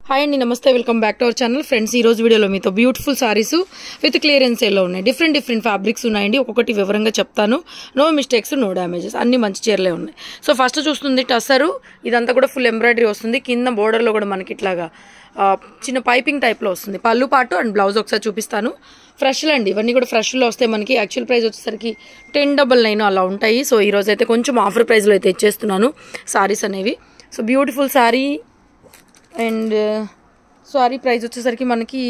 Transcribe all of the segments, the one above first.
Hi అండి, నమస్తే, welcome back to our channel. Friends, ఈ రోజు వీడియోలో మీతో బ్యూటిఫుల్ సారీస్ విత్ క్లియరెన్స్ సేల్లో ఉన్నాయి. డిఫరెంట్ ఫ్యాబ్రిక్స్ ఉన్నాయండి. ఒక్కొక్కటి వివరంగా చెప్తాను. నో మిస్టేక్స్, నో డ్యామేజెస్, అన్ని మంచి చీరలే ఉన్నాయి. సో ఫస్ట్ చూస్తుంది టస్సరు. ఇదంతా కూడా ఫుల్ ఎంబ్రాయిడరీ వస్తుంది. కింద బోర్డర్లో కూడా మనకి ఇట్లాగా చిన్న పైపింగ్ టైప్లో వస్తుంది. పళ్ళు పాటు అండ్ బ్లౌజ్ ఒకసారి చూపిస్తాను. ఫ్రెష్లు అండి, ఇవన్నీ కూడా ఫ్రెష్లో వస్తాయి. మనకి యాక్చువల్ ప్రైస్ వచ్చేసరికి 1099 అలా ఉంటాయి. సో ఈ రోజు అయితే కొంచెం ఆఫర్ ప్రైస్లో అయితే ఇచ్చేస్తున్నాను సారీస్ అనేవి. So beautiful sari and sari price వచ్చేసరికి మనకి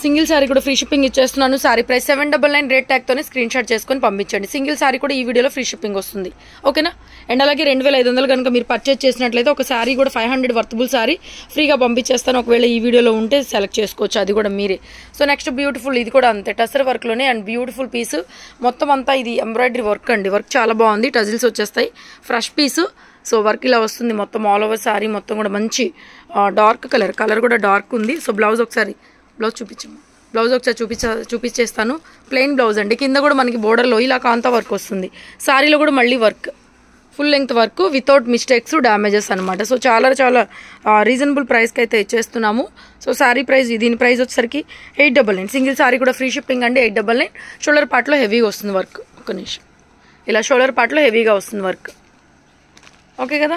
సింగిల్ సారీ కూడా ఫ్రీ షిప్పింగ్ ఇచ్చేస్తున్నాను. సారీ ప్రైస్ 799 రేట్ ట్యాగ్తోనే స్క్రీన్ షాట్ చేసుకొని పంపించండి. సింగిల్ సారీ కూడా ఈ వీడియోలో ఫ్రీ షిప్పింగ్ వస్తుంది, ఓకేనా. అండ్ అలాగే 2500 కనుక మీరు పర్చేజ్ చేసినట్లయితే ఒక సారీ కూడా 500 వర్తబుల్ సారీ ఫ్రీగా పంపించేస్తాను. ఒకవేళ ఈ వీడియోలో ఉంటే సెలెక్ట్ చేసుకోవచ్చు, అది కూడా మీరే. సో నెక్స్ట్ బ్యూటిఫుల్, ఇది కూడా అంతే టసర్ వర్క్లోనే అండ్ బ్యూటిఫుల్ పీస్. మొత్తం అంతా ఇది ఎంబ్రాయిడరీ వర్క్ అండి. వర్క్ చాలా బాగుంది. టజిల్స్ వచ్చేస్తాయి. ఫ్రెష్ పీసు. సో వర్క్ ఇలా వస్తుంది మొత్తం ఆల్ ఓవర్ సారీ మొత్తం కూడా మంచి డార్క్ కలర్ కూడా డార్క్ ఉంది. సో బ్లౌజ్ ఒకసారి చూపించాము. బ్లౌజ్ ఒకసారి చూపించేస్తాను. ప్లెయిన్ బ్లౌజ్ అండి. కింద కూడా మనకి బోర్డర్లో ఇలా కాంతా వర్క్ వస్తుంది. సారీలో కూడా మళ్ళీ work, full length work without mistakes, damages అనమాట. సో చాలా రీజనబుల్ ప్రైస్కి అయితే ఇచ్చేస్తున్నాము. సో సారీ ప్రైస్, దీని ప్రైస్ వచ్చేసరికి 899. సింగిల్ సారీ కూడా ఫ్రీ షిప్పింగ్ అండి. 899. షోల్డర్ పార్ట్లో హెవీగా వస్తుంది వర్క్. ఒక్క నిమిషం, ఇలా షోల్డర్ పార్ట్లో హెవీగా వస్తుంది వర్క్, ఓకే కదా.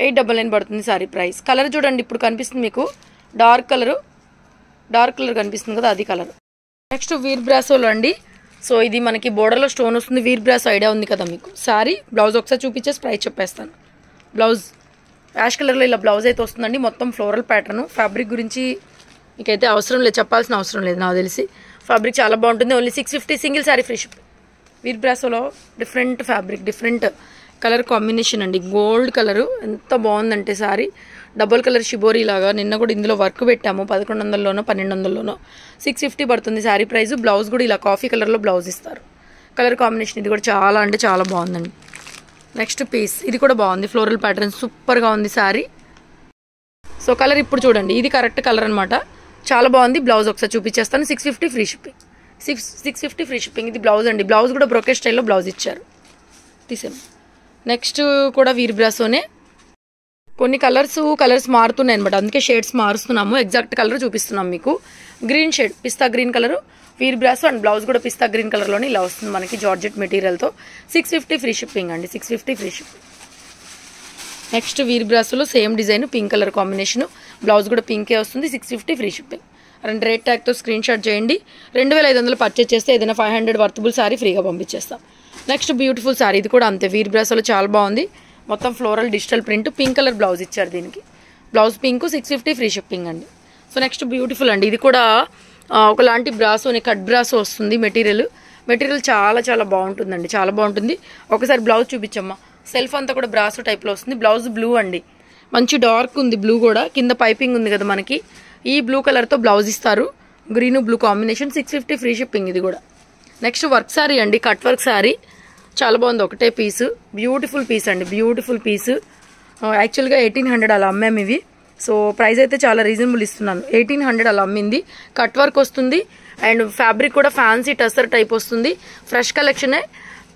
899 పడుతుంది సారీ ప్రైస్. కలర్ చూడండి, ఇప్పుడు కనిపిస్తుంది మీకు డార్క్ కలర్ కనిపిస్తుంది కదా, అది కలర్. నెక్స్ట్ వీర్ బ్రాసోలో అండి. సో ఇది మనకి బోర్డర్లో స్టోన్ వస్తుంది. వీర్ బ్రాసో ఐడియా ఉంది కదా మీకు. సారీ బ్లౌజ్ ఒకసారి చూపించేసి ప్రైస్ చెప్పేస్తాను. బ్లౌజ్ యాష్ కలర్లో ఇలా బ్లౌజ్ అయితే వస్తుందండి. మొత్తం ఫ్లోరల్ ప్యాటర్న్. ఫ్యాబ్రిక్ గురించి మీకైతే అవసరం లేదు, చెప్పాల్సిన అవసరం లేదు నాకు తెలిసి. ఫ్యాబ్రిక్ చాలా బాగుంటుంది. Only 650 single sari free ship. వీర్ బ్రాసోలో different fabric, different colour combination అండి. గోల్డ్ కలరు ఎంత బాగుందంటే సారీ. డబుల్ కలర్ షిబోరీ లాగా. నిన్న కూడా ఇందులో వర్క్ పెట్టాము. 1100లోనో 1200లోనో. 650 పడుతుంది శారీ ప్రైస్. బ్లౌజ్ కూడా ఇలా కాఫీ కలర్లో బ్లౌజ్ ఇస్తారు. కలర్ కాంబినేషన్ ఇది కూడా చాలా అంటే చాలా బాగుందండి. నెక్స్ట్ పీస్, ఇది కూడా బాగుంది. ఫ్లోరల్ ప్యాటర్న్ సూపర్గా ఉంది శారీ. సో కలర్ ఇప్పుడు చూడండి, ఇది కరెక్ట్ కలర్ అనమాట. చాలా బాగుంది. బ్లౌజ్ ఒకసారి చూపించేస్తాను. 650 ఫ్రీ షిప్పింగ్. 650 free shipping. ఇది బ్లౌజ్ అండి. బ్లౌజ్ కూడా బ్రోకే స్టైల్లో బ్లౌజ్ ఇచ్చారు. తీసాము. నెక్స్ట్ కూడా వీర్ బ్రాసోనే. కొన్ని కలర్స్ మారుతున్నాయి అనమాట, అందుకే షేడ్స్ మారుస్తున్నాము. ఎగ్జాక్ట్ కలర్ చూపిస్తున్నాం మీకు. Green shade, pista green colour వీర్ బ్రాసో అండ్ బ్లౌజ్ కూడా పిస్తా గ్రీన్ కలర్లోనే ఇలా వస్తుంది మనకి జార్జెట్ మెటీరియల్తో. 650 ఫ్రీ షిప్పింగ్ అండి. 650 ఫ్రీ షిప్పింగ్. నెక్స్ట్ వీర్ బ్రాసోలో same design, pink colour combination. Blouse కూడా పింకే వస్తుంది. 650 ఫ్రీ షిప్పింగ్. అండ్ రేట్ ట్యాగ్తో స్క్రీన్ షాట్ చేయండి. 2500 పర్చేజ్ చేస్తే ఏదైనా 500 వర్తబుల్ సారీ ఫ్రీగా పంపించేస్తాం. నెక్స్ట్ బ్యూటిఫుల్ సారీ, ఇది కూడా అంతే. వీర్ బ్రాసోలో చాలా బాగుంది. మొత్తం floral digital print, pink colour blouse ఇచ్చారు దీనికి. Blouse pink. 650 ఫ్రీ షిప్పింగ్ అండి. సో నెక్స్ట్ బ్యూటిఫుల్ అండి. ఇది కూడా ఒకలాంటి బ్రాసోని, కట్ బ్రాసో వస్తుంది. మెటీరియల్ చాలా బాగుంటుందండి. చాలా బాగుంటుంది. ఒకసారి బ్లౌజ్ చూపించమ్మా. సెల్ఫ్ అంతా కూడా బ్రాసో టైప్లో వస్తుంది. బ్లౌజ్ బ్లూ అండి. మంచి డార్క్ ఉంది బ్లూ కూడా. కింద పైపింగ్ ఉంది కదా మనకి. ఈ బ్లూ కలర్తో బ్లౌజ్ ఇస్తారు. Green blue combination. 650 free shipping ఇది కూడా. నెక్స్ట్ వర్క్ సారీ అండి. కట్ వర్క్ సారీ చాలా బాగుంది. ఒకటే పీసు. బ్యూటిఫుల్ పీస్ అండి. బ్యూటిఫుల్ పీసు. యాక్చువల్గా 1800 అలా అమ్మాము ఇవి. సో ప్రైస్ అయితే చాలా రీజనబుల్ ఇస్తున్నాను. 1800 అలా అమ్మింది. కట్ వర్క్ వస్తుంది అండ్ ఫ్యాబ్రిక్ కూడా ఫ్యాన్సీ టసర్ టైప్ వస్తుంది. ఫ్రెష్ కలెక్షనే.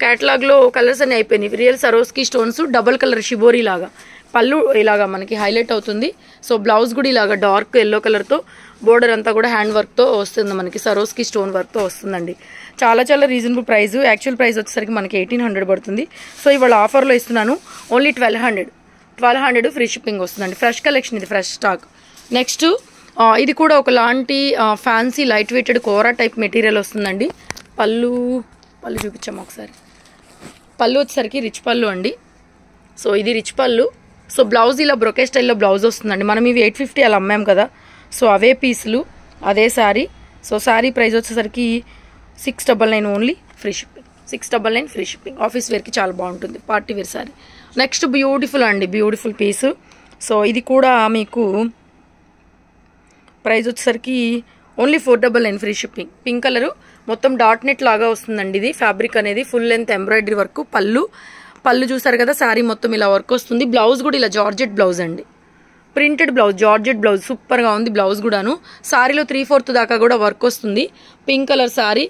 క్యాటలాగ్లో కలర్స్ అన్ని అయిపోయినాయి. Real సరోస్కి stones, double colour shibori లాగా. పళ్ళు ఇలాగా మనకి హైలైట్ అవుతుంది. సో బ్లౌజ్ కూడా ఇలాగా డార్క్ ఎల్లో కలర్తో, బోర్డర్ అంతా కూడా హ్యాండ్ వర్క్తో వస్తుంది మనకి. సరోస్కి స్టోన్ వర్క్తో వస్తుందండి. చాలా రీజనబుల్ ప్రైస్. యాక్చువల్ ప్రైస్ వచ్చేసరికి మనకి 1800 పడుతుంది. సో ఇవాళ ఆఫర్లో ఇస్తున్నాను. ఓన్లీ 1200 ఫ్రీ షిప్పింగ్ వస్తుందండి. ఫ్రెష్ కలెక్షన్ ఇది, ఫ్రెష్ స్టాక్. నెక్స్ట్ ఇది కూడా ఒకలాంటి ఫ్యాన్సీ లైట్ వెయిటెడ్ కోరా టైప్ మెటీరియల్ వస్తుందండి. పళ్ళు చూపించాము ఒకసారి. పళ్ళు వచ్చేసరికి రిచ్ పళ్ళు అండి. సో ఇది రిచ్ పళ్ళు. సో బ్లౌజ్ ఇలా బ్రొకే స్టైల్లో బ్లౌజ్ వస్తుందండి. మనం ఇవి 850 అలా అమ్మాం కదా. సో అవే పీసులు, అదే శారీ. సో శారీ ప్రైస్ వచ్చేసరికి 699 only free shipping. 699 free shipping. Office వేర్కి చాలా బాగుంటుంది. Party wear sari. Next beautiful అండి. Beautiful piece. సో ఇది కూడా మీకు ప్రైస్ వచ్చేసరికి only 499 free shipping. Pink colour మొత్తం డాట్ నెట్ లాగా వస్తుందండి. ఇది ఫ్యాబ్రిక్ అనేది ఫుల్ లెంత్ ఎంబ్రాయిడరీ వర్క్. పళ్ళు చూసారు కదా. శారీ మొత్తం ఇలా వర్క్ వస్తుంది. బ్లౌజ్ కూడా ఇలా జార్జెట్ బ్లౌజ్ అండి. ప్రింటెడ్ బ్లౌజ్, జార్జెట్ బ్లౌజ్ సూపర్గా ఉంది. బ్లౌజ్ కూడాను. శారీలో 3/4 దాకా కూడా వర్క్ వస్తుంది. Pink colour sari.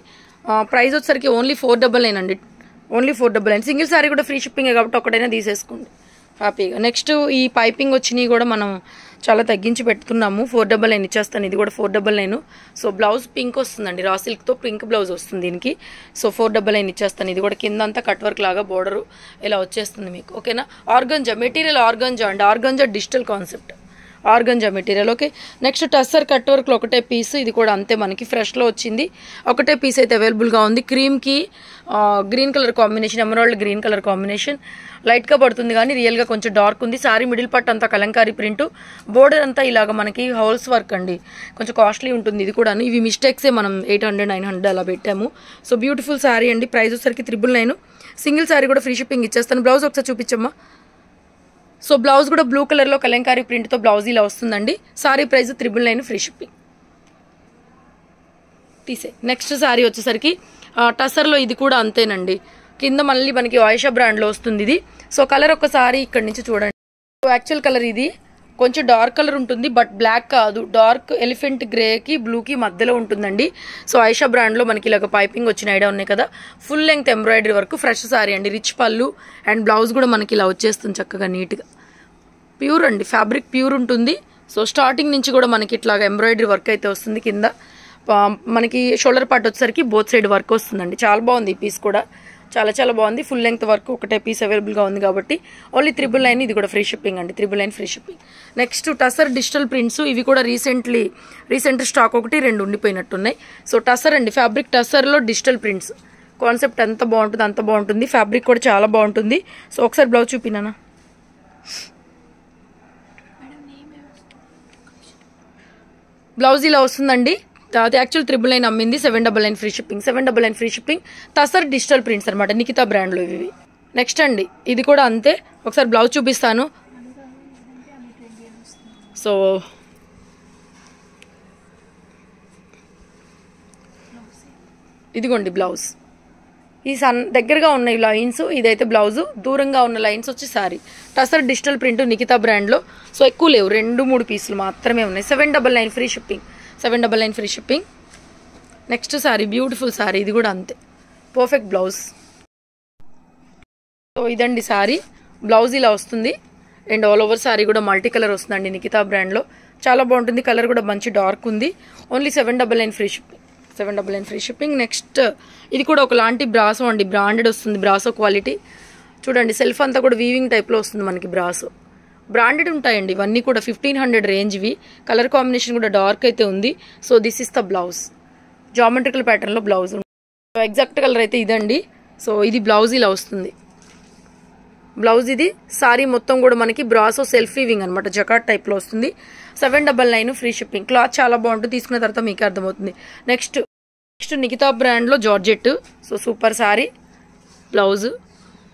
ప్రైస్ వచ్చేసరికి ఓన్లీ 499 అండి. ఓన్లీ 499. సింగిల్ శారీ కూడా ఫ్రీ షిప్పింగ్ కాబట్టి ఒకటైనా తీసేసుకోండి. హ్యాపీగా. నెక్స్ట్ ఈ పైపింగ్ వచ్చినవి కూడా మనం చాలా తగ్గించి పెట్టుకున్నాము. 499 ఇచ్చేస్తాను. ఇది కూడా 499. సో బ్లౌజ్ పింక్ వస్తుందండి, రా సిల్క్తో పింక్ బ్లౌజ్ వస్తుంది దీనికి. సో 499 ఇచ్చేస్తాను. ఇది కూడా కింద అంతా కట్ వర్క్ లాగా బోర్డరు ఇలా వచ్చేస్తుంది మీకు. ఓకేనా. ఆర్గంజా మెటీరియల్, ఆర్గంజా అండి, organza digital concept, organza material. Okay. Next tussar cut వర్క్లో ఒకటే పీస్, ఇది కూడా అంతే మనకి ఫ్రెష్లో వచ్చింది. ఒకటే పీస్ అయితే అవైలబుల్గా ఉంది. క్రీమ్కి green colour combination, emerald green colour combination. లైట్గా పడుతుంది కానీ రియల్గా కొంచెం డార్క్ ఉంది. సారీ మిడిల్ పట్టు అంతా కలంకారీ ప్రింట్, బోర్డర్ అంతా ఇలాగ మనకి హౌల్స్ వర్క్ అండి, కొంచెం కాస్ట్లీ ఉంటుంది ఇది కూడా. ఇవి మిస్టేక్సే, మనం 800 900 అలా పెట్టాము. సో బ్యూటిఫుల్ సారీ అండి. ప్రైస్ వచ్చేసరికి 999. సింగిల్ సారీ కూడా ఫ్రీ షిప్పింగ్ ఇచ్చేస్తాను. బ్లౌజ్ ఒకసారి చూపించమ్మా. సో బ్లౌజ్ కూడా బ్లూ కలర్లో కలంకారీ ప్రింట్తో బ్లౌజ్ ఇలా వస్తుందండి. Sorry price 999 free shipping. తీసే. నెక్స్ట్ సారీ వచ్చేసరికి టసర్లో ఇది కూడా అంతేనండి. కింద మళ్ళీ మనకి ఆయిషా బ్రాండ్లో వస్తుంది ఇది. సో కలర్ ఒకసారి ఇక్కడ నుంచి చూడండి. సో యాక్చువల్ కలర్ ఇది కొంచెం డార్క్ కలర్ ఉంటుంది, బట్ బ్లాక్ కాదు, డార్క్ ఎలిఫెంట్ గ్రేకి బ్లూకి మధ్యలో ఉంటుందండి. సో ఆయిషా బ్రాండ్లో మనకి ఇలాగ పైపింగ్ వచ్చిన ఐడియా ఉన్నాయి కదా. Full length embroidery work, fresh sorry అండి. రిచ్ పళ్ళు అండ్ బ్లౌజ్ కూడా మనకి ఇలా వచ్చేస్తుంది చక్కగా నీట్గా. ప్యూర్ అండి, ఫ్యాబ్రిక్ ప్యూర్ ఉంటుంది. సో స్టార్టింగ్ నుంచి కూడా మనకి ఇట్లాగా ఎంబ్రాయిడరీ వర్క్ అయితే వస్తుంది. కింద మనకి షోల్డర్ పార్ట్ వచ్చేసరికి బోత్ సైడ్ వర్క్ వస్తుందండి. చాలా బాగుంది ఈ పీస్ కూడా, చాలా చాలా బాగుంది. ఫుల్ లెంగ్త్ వర్క్ ఒకటే పీస్ అవైలబుల్గా ఉంది కాబట్టి ఓన్లీ 999. ఇది కూడా ఫ్రీ షిప్పింగ్ అండి, 999 free shipping. Next tussar digital prints, ఇవి కూడా రీసెంట్ స్టాక్ 1-2 ఉండిపోయినట్టున్నాయి. సో టసర్ అండి, ఫ్యాబ్రిక్ టసర్లో డిజిటల్ ప్రింట్స్ కాన్సెప్ట్ ఎంత బాగుంటుంది అంత బాగుంటుంది. ఫ్యాబ్రిక్ కూడా చాలా బాగుంటుంది. సో ఒకసారి బ్లౌజ్ చూపినానా. బ్లౌజ్ ఇలా వస్తుందండి. అది యాక్చువల్ 999 అమ్మింది, 799 free shipping. 799 free shipping. Tussar digital prints అనమాట, నికితా బ్రాండ్లో ఇవి. నెక్స్ట్ అండి ఇది కూడా అంతే. ఒకసారి బ్లౌజ్ చూపిస్తాను. సో ఇదిగోండి బ్లౌజ్. ఈ దగ్గరగా ఉన్న ఈ లైన్స్, ఇదైతే బ్లౌజు, దూరంగా ఉన్న లైన్స్ వచ్చి sorry. Tussar digital print Nikita బ్రాండ్లో. సో ఎక్కువ లేవు, 2-3 పీసులు మాత్రమే ఉన్నాయి. 799 free shipping, 799 free shipping. Next sorry beautiful sorry, ఇది కూడా అంతే, పర్ఫెక్ట్ బ్లౌజ్. సో ఇదండి సారీ, బ్లౌజ్ ఇలా వస్తుంది. అండ్ ఆల్ ఓవర్ సారీ కూడా మల్టీ కలర్ వస్తుందండి నికితా బ్రాండ్లో. చాలా బాగుంటుంది, కలర్ కూడా మంచి డార్క్ ఉంది. Only 799 free shipping, 799 free shipping. Next ఇది కూడా ఒకలాంటి బ్రాసో అండి, బ్రాండెడ్ వస్తుంది, బ్రాసో క్వాలిటీ. చూడండి సెల్ఫ్ అంతా కూడా వీవింగ్ టైప్లో వస్తుంది మనకి. బ్రాసో బ్రాండెడ్ ఉంటాయండి ఇవన్నీ కూడా, 1500 రేంజ్వి. కలర్ కాంబినేషన్ కూడా డార్క్ అయితే ఉంది. So this is the blouse, geometrical ప్యాటర్న్లో బ్లౌజ్. ఎగ్జాక్ట్ కలర్ అయితే ఇదండి. సో ఇది బ్లౌజ్ ఇలా వస్తుంది. బ్లౌజ్ ఇది. సారీ మొత్తం కూడా మనకి బ్రాసో సెల్ఫ్ వీవింగ్ అనమాట, జకాట్ టైప్లో వస్తుంది. 799 ఫ్రీ షిప్పింగ్. క్లాత్ చాలా బాగుంటుంది, తీసుకున్న తర్వాత మీకు అర్థమవుతుంది. నెక్స్ట్ నికితా బ్రాండ్లో georgette. So super sorry, blouse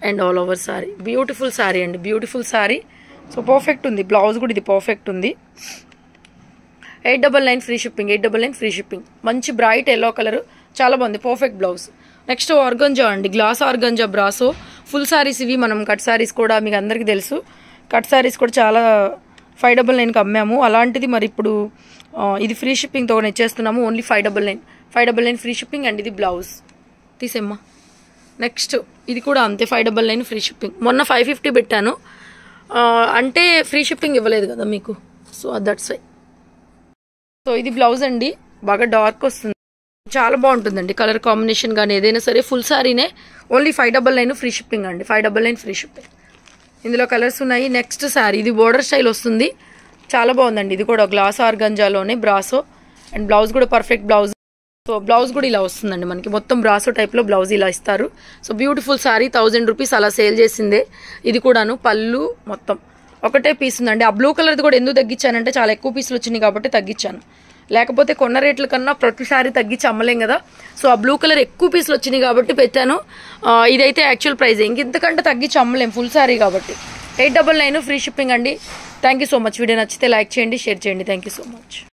and all over sorry. Beautiful sorry అండి, బ్యూటిఫుల్ సారీ. సో పర్ఫెక్ట్ ఉంది బ్లౌజ్ కూడా, ఇది పర్ఫెక్ట్ ఉంది. 899 ఫ్రీ షిప్పింగ్, 899 ఫ్రీ షిప్పింగ్. మంచి బ్రైట్ ఎల్లో కలర్, చాలా బాగుంది, పర్ఫెక్ట్ బ్లౌజ్. నెక్స్ట్ ఆర్గంజా అండి, glass organza brasso. Full saris ఇవి. మనం కట్ సారీస్ కూడా మీకు అందరికీ తెలుసు, కట్ సారీస్ కూడా చాలా 599కి అమ్మాము. అలాంటిది మరి ఇప్పుడు ఇది ఫ్రీ షిప్పింగ్తో ఇచ్చేస్తున్నాము. Only 599 free shipping. అండ్ ఇది బ్లౌజ్ తీసేమ్మా. నెక్స్ట్ ఇది కూడా అంతే, 599 ఫ్రీ షిప్పింగ్. మొన్న 550 పెట్టాను అంటే ఫ్రీ షిప్పింగ్ ఇవ్వలేదు కదా మీకు, సో దట్స్ వై. సో ఇది బ్లౌజ్ అండి, బాగా డార్క్ వస్తుంది, చాలా బాగుంటుందండి కలర్ కాంబినేషన్ కానీ ఏదైనా సరే. ఫుల్ సారీనే, ఓన్లీ 599 ఫ్రీ షిప్పింగ్ అండి, 599 ఫ్రీ షిప్పింగ్. ఇందులో కలర్స్ ఉన్నాయి. నెక్స్ట్ సారీ, ఇది బోర్డర్ స్టైల్ వస్తుంది, చాలా బాగుందండి. ఇది కూడా గ్లాస్ ఆర్గంజాలోనే బ్రాసో. అండ్ బ్లౌజ్ కూడా పర్ఫెక్ట్ బ్లౌజ్. సో బ్లౌజ్ కూడా ఇలా వస్తుందండి మనకి, మొత్తం బ్రాసో టైప్లో బ్లౌజ్ ఇలా ఇస్తారు. సో బ్యూటిఫుల్ సారీ, 1000 రూపీస్ అలా సేల్ చేసిందే. ఇది కూడాను పళ్ళు మొత్తం ఒకటే పీస్ ఉందండి. ఆ బ్లూ కలర్ది కూడా ఎందుకు తగ్గించానంటే చాలా ఎక్కువ పీసులు వచ్చినాయి కాబట్టి తగ్గించాను. లేకపోతే కొన్న రేట్ల కన్నా ప్రతిసారి తగ్గించి అమ్మలేం కదా. సో ఆ బ్లూ కలర్ ఎక్కువ పీసులు వచ్చినాయి కాబట్టి పెట్టాను. ఇదైతే యాక్చువల్ ప్రైస్, ఇంతకంటే తగ్గించి అమ్మలేం ఫుల్ సారీ కాబట్టి. 899 ఫ్రీ షిప్పింగ్ అండి. Thank you so much. Video నచ్చితే లైక్ చేయండి, షేర్ చేయండి. Thank you so much.